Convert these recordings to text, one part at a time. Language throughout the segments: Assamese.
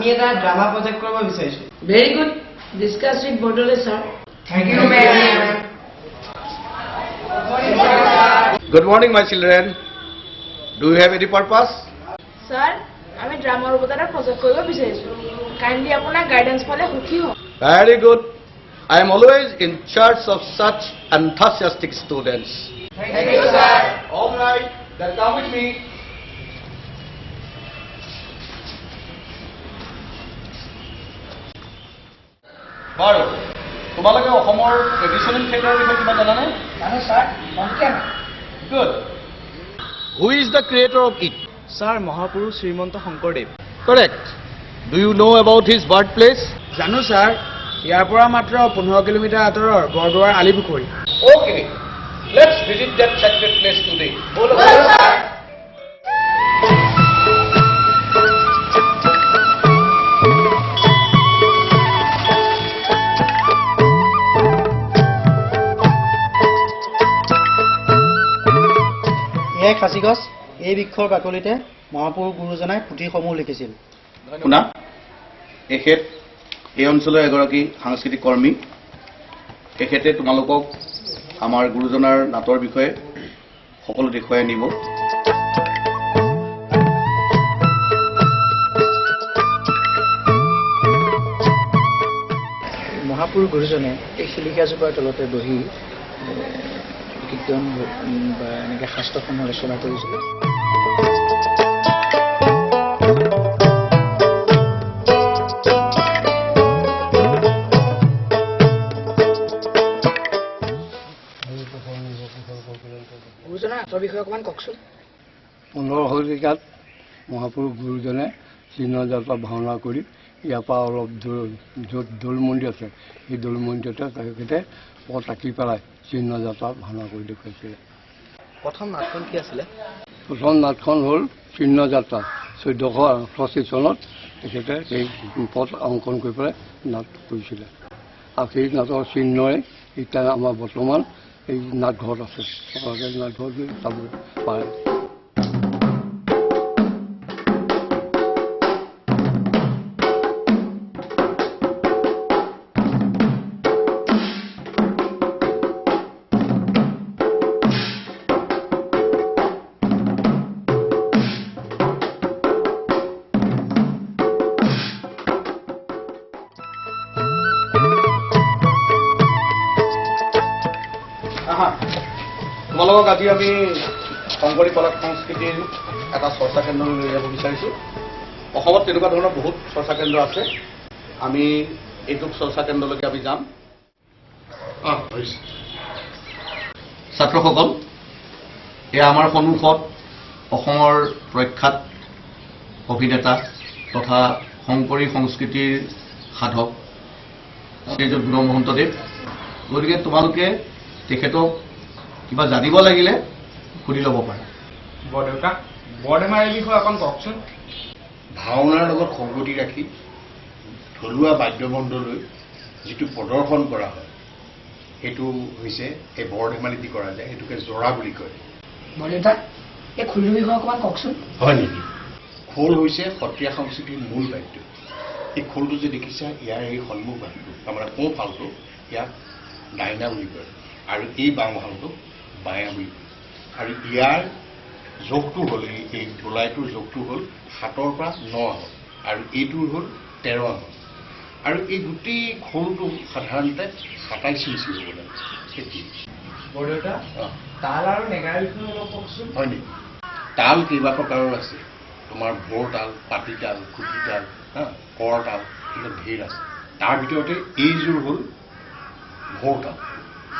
আমি এটা ড্ৰামা প্ৰজেক্ট কৰিব বিচাৰিছো। Very good. Discuss with Bodole, sir. Thank you, ma'am. Good morning, my children. Do you have any purpose? Sir, আমি ড্ৰামাৰ ওপৰত এটা প্ৰজেক্ট কৰিব বিচাৰিছো। কাইণ্ডলি আপোনাৰ গাইডেন্স পালে সুখী হ'ম। Very good. I am always in charge of such enthusiastic students. Thank you, sir. All right, then come with me. বাৰু তোমালোকে অসমৰ ট্ৰেডিশ্যনেল থিয়েটাৰৰ বিষয়ে কিবা জানানে? জানো স্যাৰ, মনকে না। Good. Who is the creator of it? Sir, Mahapurush Srimanta Sankardev. Correct. Do you know about his birthplace? জানো স্যাৰ, ইয়াৰ পৰা মাত্ৰ 15 কিলোমিটাৰ আঁতৰৰ বৰদোৱাৰ Alipukhuri. Okay. Let's visit that sacred place today. বলো স্যাৰ। এয়াই খাচী গছ। এই বৃক্ষৰ বাকলিতে মহাপুৰুষ গুৰুজনাই পুথিসমূহ লিখিছিল। শুনা, এখেত এই অঞ্চলৰ এগৰাকী সাংস্কৃতিক কৰ্মী। তেখেতে তোমালোকক আমাৰ গুৰুজনাৰ নাটৰ বিষয়ে সকলো দেখুৱাই আনিব। মহাপুৰুষ গুৰুজনে এই শিলিখাজোপাৰ তলতে বহি কীৰ্তন বা এনেকৈ শাস্ত্ৰসমূহ ৰচনা কৰিছিলে। গুৰুজনাৰ আঁতৰ বিষয়ে অকণমান কওকচোন। 15 শতিকাত মহাপুৰুষ গুৰুজনে চিহ্নযাত্ৰা ভাওনা কৰি ইয়াৰ পৰা অলপ য'ত দৌল মন্দিৰ আছে সেই দৌল মন্দিৰতে তেখেতে পথ আঁকি পেলাই চিহ্নযাত্ৰা ভাওনা কৰি দেখুৱাইছিলে। প্ৰথম নাটখন কি আছিলে? প্ৰথম নাটখন হ'ল চিহ্নযাত্ৰা। 1468 চনত তেখেতে এই পথ অংকন কৰি পেলাই নাট কৰিছিলে আৰু সেই নাটৰ চিহ্নই এতিয়া আমাৰ বৰ্তমান এই নাটঘৰত আছে। নাটঘৰত চাব পাৰে। তোমালোকক আজি আমি শংকৰী কলা সংস্কৃতিৰ এটা চৰ্চা কেন্দ্ৰলৈ লৈ যাব বিচাৰিছোঁ। অসমত তেনেকুৱা ধৰণৰ বহুত চৰ্চা কেন্দ্ৰ আছে। আমি এইটোক চৰ্চা কেন্দ্ৰলৈকে আমি যাম। ছাত্ৰসকল, এয়া আমাৰ সন্মুখত অসমৰ প্ৰখ্যাত অভিনেতা তথা শংকৰী সংস্কৃতিৰ সাধক শ্ৰীযুত গুণ মহন্তদেৱ। গতিকে তোমালোকে তেখেতক কিবা জানিব লাগিলে সুধি ল'ব পাৰে। বৰদেউতা, বৰদেমাৰীৰ বিষয়ে অকণ কওকচোন। ভাওনাৰ লগত সংগতি ৰাখি থলুৱা বাদ্যযন্ত্ৰলৈ যিটো প্ৰদৰ্শন কৰা হয় সেইটো হৈছে এই বৰধেমালিতে কৰা যায়, সেইটোকে জৰা বুলি কয়। বৰদেউতা, এই খোলৰ বিষয়ে অকণমান কওকচোন। হয় নেকি? খোল হৈছে সত্ৰীয়া সংস্কৃতিৰ মূল বাদ্য। এই খোলটো যে দেখিছা, ইয়াৰ এই সন্মুখ ভাগটো তাৰমানে সোঁফালটো ইয়াক ডাইনা বুলি কয় আৰু এই বাওঁফালটো বায়া বুলি কয়। আৰু ইয়াৰ জোখটো হ'ল এই গোলাইটোৰ জোখটো হ'ল 7 পৰা 9 আঙুল আৰু এইটোৰ হ'ল 13 আঙুল। আৰু এই গোটেই খোলটো সাধাৰণতে 27 ইঞ্চি হ'ব লাগে। বৰদেউতা, তাল আৰু নেগাৰা বিষয়ে অলপ কওকচোন। হয় নেকি? তাল কেইবা প্ৰকাৰৰ আছে। তোমাৰ ভোৰ তাল, পাতি তাল, খুটি তাল, কৰ তাল, এইবিলাক ঢেৰ আছে। তাৰ ভিতৰতে এইযোৰ হ'ল ভোৰ তাল।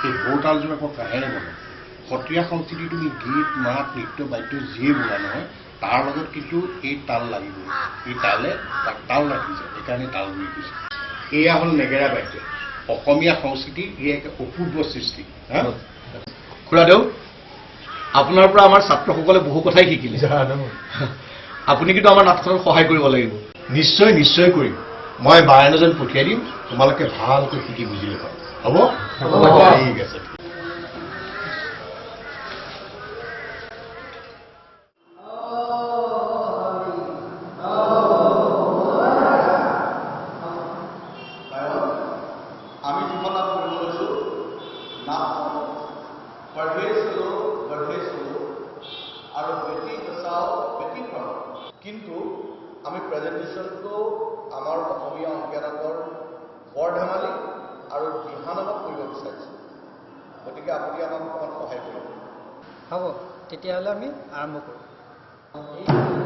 এই ভোৰ তালযোৰ আকৌ কাহেৰে বনায়। সত্ৰীয়া সংস্কৃতি তুমি গীত, মাত, নৃত্য, বাদ্য যিয়ে বোলা নহয়, তাৰ লগত কিন্তু এই তাল লাগিব। এই তালে তাক তাল ৰাখিছে, সেইকাৰণে তাল বুলি কৈছে। এয়া হ'ল নেগেৰা বাদ্য। অসমীয়া সংস্কৃতিৰ ই এক অপূৰ্ব সৃষ্টি। খুৰাদেউ, আপোনাৰ পৰা আমাৰ ছাত্ৰসকলে বহু কথাই শিকিলে। আপুনি কিন্তু আমাৰ নাটখনত সহায় কৰিব লাগিব। নিশ্চয় নিশ্চয় কৰিম। মই বায়ন এজন পঠিয়াই দিম, তোমালোকে ভালকৈ শিকি বুজিলে পাম। হ'ব? ঠিক আছে। बढ़े चलो और बेटी बचाओ बेटी पढ़ाओ किंतु আমি প্ৰেজেণ্টেশ্যনটো আমাৰ অসমীয়া অংকীয়া নাটৰ বৰ ধেমালি আৰু দিহানামত কৰিব বিচাৰিছোঁ গতিকে আপুনি আমাক অকণমান সহায় কৰিব হ'ব তেতিয়াহ'লে আমি আৰম্ভ কৰোঁ